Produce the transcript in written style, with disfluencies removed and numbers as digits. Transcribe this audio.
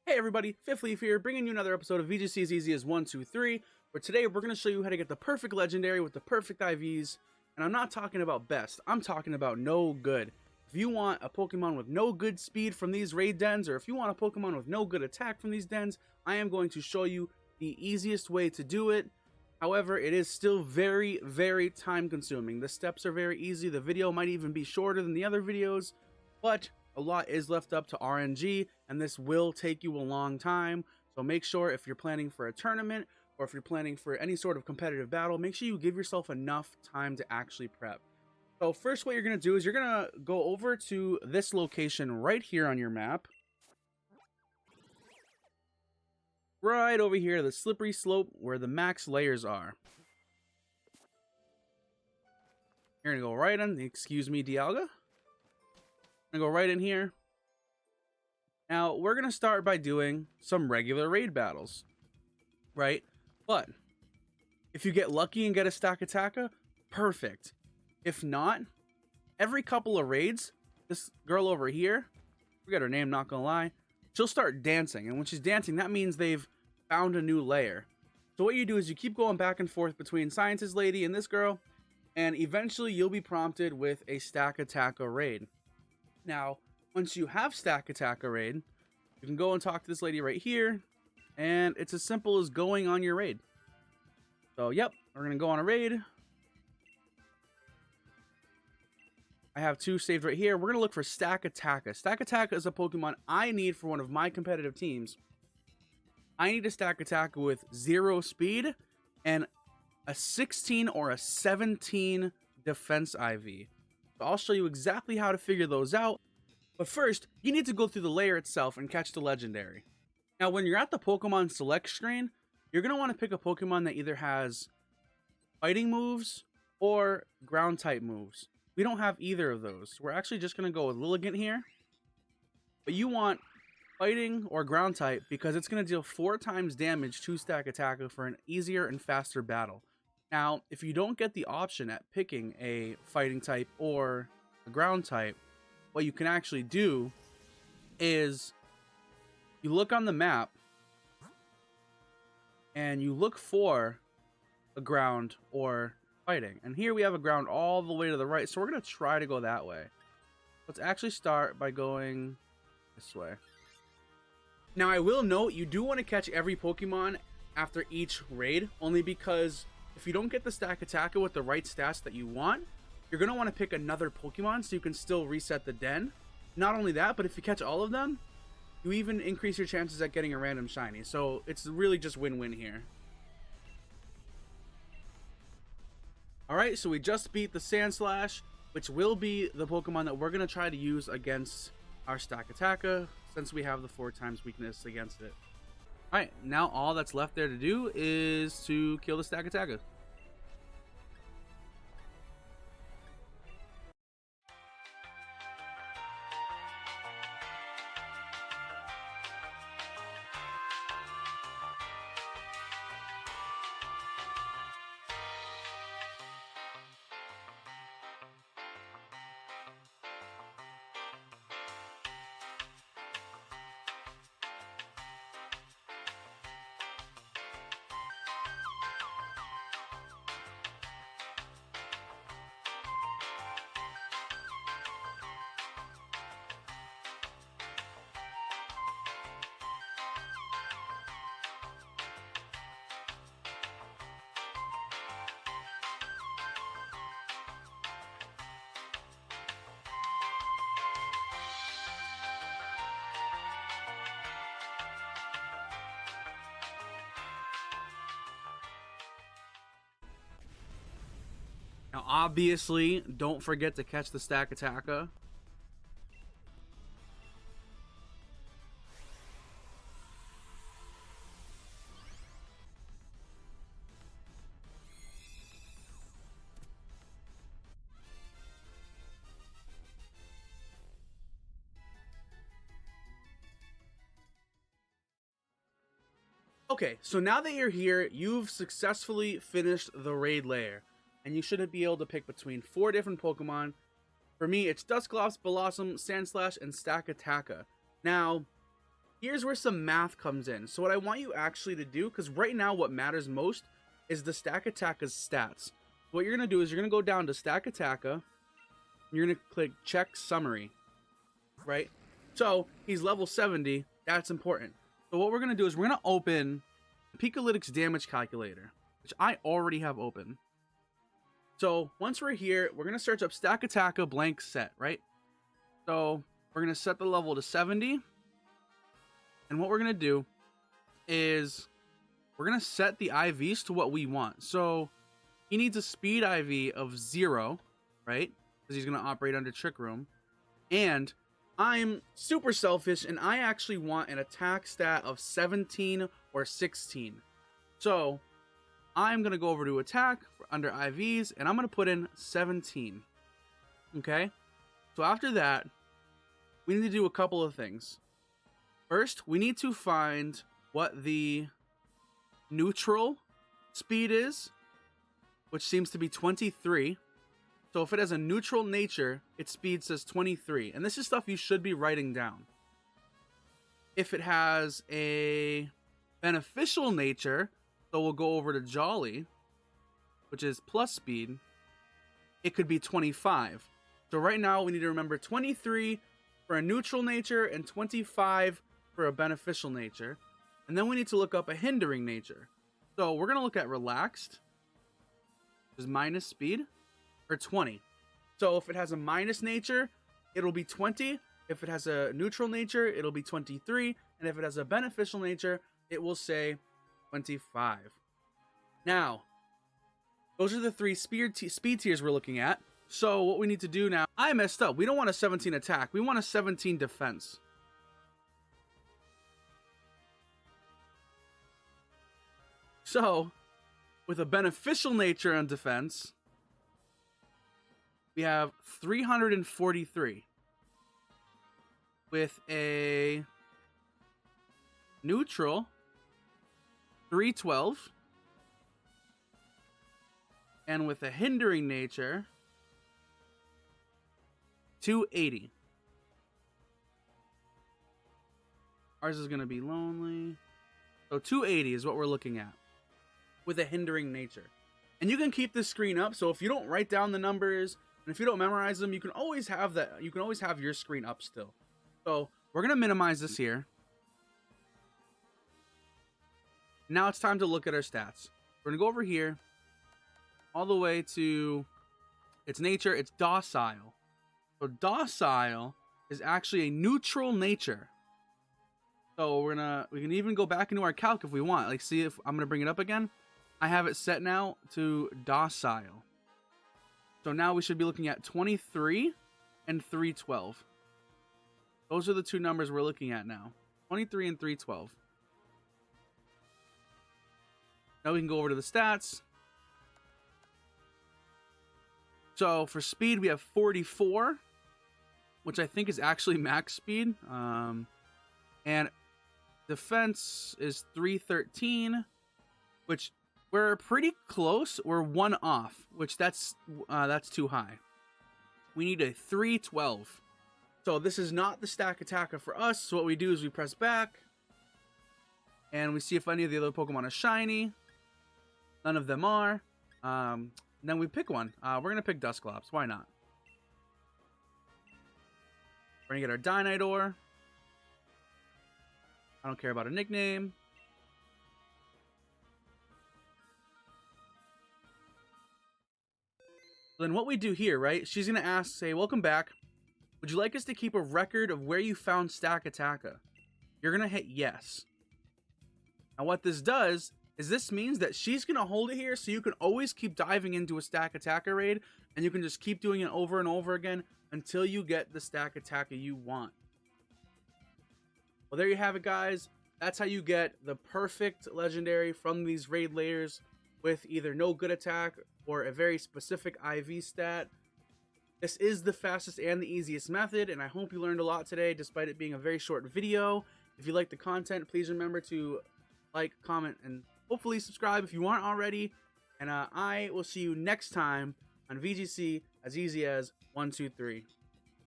Hey everybody, Fifth Leaf here, bringing you another episode of VGC as easy as 1, 2, 3, where today we're going to show you how to get the perfect legendary with the perfect IVs, and I'm not talking about best, I'm talking about no good. If you want a Pokemon with no good speed from these raid dens, or if you want a Pokemon with no good attack from these dens, I am going to show you the easiest way to do it. However, it is still very, very time consuming. The steps are very easy, the video might even be shorter than the other videos, but a lot is left up to RNG, and this will take you a long time. So make sure if you're planning for a tournament or if you're planning for any sort of competitive battle, make sure you give yourself enough time to actually prep. So first, what you're going to do is you're going to go over to this location right here on your map. Right over here, the slippery slope where the max layers are. You're going to go right in, excuse me, Dialga. I'm gonna go right in here. Now we're gonna start by doing some regular raid battles, right? But if you get lucky and get a stack attacker, perfect. If not, every couple of raids, this girl over here, forget her name, not gonna lie, she'll start dancing, and when she's dancing, that means they've found a new layer. So what you do is you keep going back and forth between Scientist Lady and this girl, and eventually you'll be prompted with a stack attacker raid. Now, once you have stack attacker raid, you can go and talk to this lady right here, and it's as simple as going on your raid. So, yep, we're going to go on a raid. I have two saved right here. We're going to look for Stack Attacker. Stack Attacker is a Pokemon I need for one of my competitive teams. I need a Stack Attacker with 0 speed and a 16 or a 17 defense IV. So I'll show you exactly how to figure those out. But first, you need to go through the layer itself and catch the legendary. Now, when you're at the Pokemon select screen, you're going to want to pick a Pokemon that either has fighting moves or ground type moves. We don't have either of those. We're actually just going to go with Lilligant here. But you want fighting or ground type because it's going to deal 4 times damage to Stack Attacker for an easier and faster battle. Now, if you don't get the option at picking a fighting type or a ground type, what you can actually do is you look on the map and you look for a ground or fighting. And here we have a ground all the way to the right, so we're going to try to go that way. Let's actually start by going this way. Now, I will note you do want to catch every Pokemon after each raid, only because if you don't get the Stack Attacker with the right stats that you want, you're going to want to pick another Pokemon so you can still reset the den. Not only that, but if you catch all of them, you even increase your chances at getting a random shiny. So it's really just win-win here. Alright, so we just beat the Sandslash, which will be the Pokemon that we're going to try to use against our Stack Attacker, since we have the 4 times weakness against it. Alright, now all that's left there to do is to kill the Stack Attacker. Now, obviously, don't forget to catch the Stack Attacker. Okay, so now that you're here, you've successfully finished the raid layer, and you shouldn't be able to pick between 4 different Pokemon. For me, it's Dusclops, Blossom, Sandslash, and Stack Attacker. Now, here's where some math comes in. So what I want you actually to do, because right now what matters most is the Stack Attack's stats. What you're going to do is you're going to go down to Stack Attacka. You're going to click check summary, right? So he's level 70. That's important. So what we're going to do is we're going to open Picolytics damage calculator, which I already have open. So once we're here, we're going to search up Stack Attacka blank set, right? So we're going to set the level to 70. And what we're going to do is we're going to set the IVs to what we want. So he needs a speed IV of 0, right? Because he's going to operate under Trick Room. And I'm super selfish, and I actually want an attack stat of 17 or 16. So I'm going to go over to attack under IVs, and I'm going to put in 17. Okay? So after that, we need to do a couple of things. First, we need to find what the neutral speed is, which seems to be 23. So if it has a neutral nature, its speed says 23. And this is stuff you should be writing down. If it has a beneficial nature, so we'll go over to Jolly, which is plus speed, it could be 25. So right now we need to remember 23 for a neutral nature and 25 for a beneficial nature. And then we need to look up a hindering nature. So we're going to look at relaxed, which is minus speed, or 20. So if it has a minus nature, it'll be 20. If it has a neutral nature, it'll be 23. And if it has a beneficial nature, it will say 25. Now, those are the three speed tiers we're looking at. So what we need to do now, I messed up. We don't want a 17 attack. We want a 17 defense. So, with a beneficial nature and defense, we have 343. With a neutral, 312. And with a hindering nature, 280. Ours is going to be lonely. So 280 is what we're looking at with a hindering nature. And you can keep this screen up. So if you don't write down the numbers and if you don't memorize them, you can always have that. You can always have your screen up still. So we're going to minimize this here. Now it's time to look at our stats. We're going to go over here all the way to its nature. It's docile. So docile is actually a neutral nature. So we can even go back into our calc if we want. Like, see if I'm going to bring it up again. I have it set now to docile. So now we should be looking at 23 and 312. Those are the two numbers we're looking at now. 23 and 312. Now we can go over to the stats. So for speed, we have 44, which I think is actually max speed. And defense is 313, which we're pretty close. We're one off, which that's too high. We need a 312. So this is not the Stack Attacker for us. So what we do is we press back and we see if any of the other Pokemon are shiny. None of them are. Then we pick one. We're going to pick Dusclops. Why not? We're going to get our Dynidor. I don't care about a nickname. Then what we do here, right? She's going to ask, say, welcome back. Would you like us to keep a record of where you found Stack Attacka? You're going to hit yes. Now what this does is this means that she's going to hold it here so you can always keep diving into a Stack Attacka raid and you can just keep doing it over and over again until you get the Stack Attacka you want. Well, there you have it, guys. That's how you get the perfect legendary from these raid layers with either no good attack or a very specific IV stat. This is the fastest and the easiest method, and I hope you learned a lot today despite it being a very short video. If you like the content, please remember to like, comment, and hopefully subscribe if you aren't already. And I will see you next time on VGC as easy as 1, 2, 3.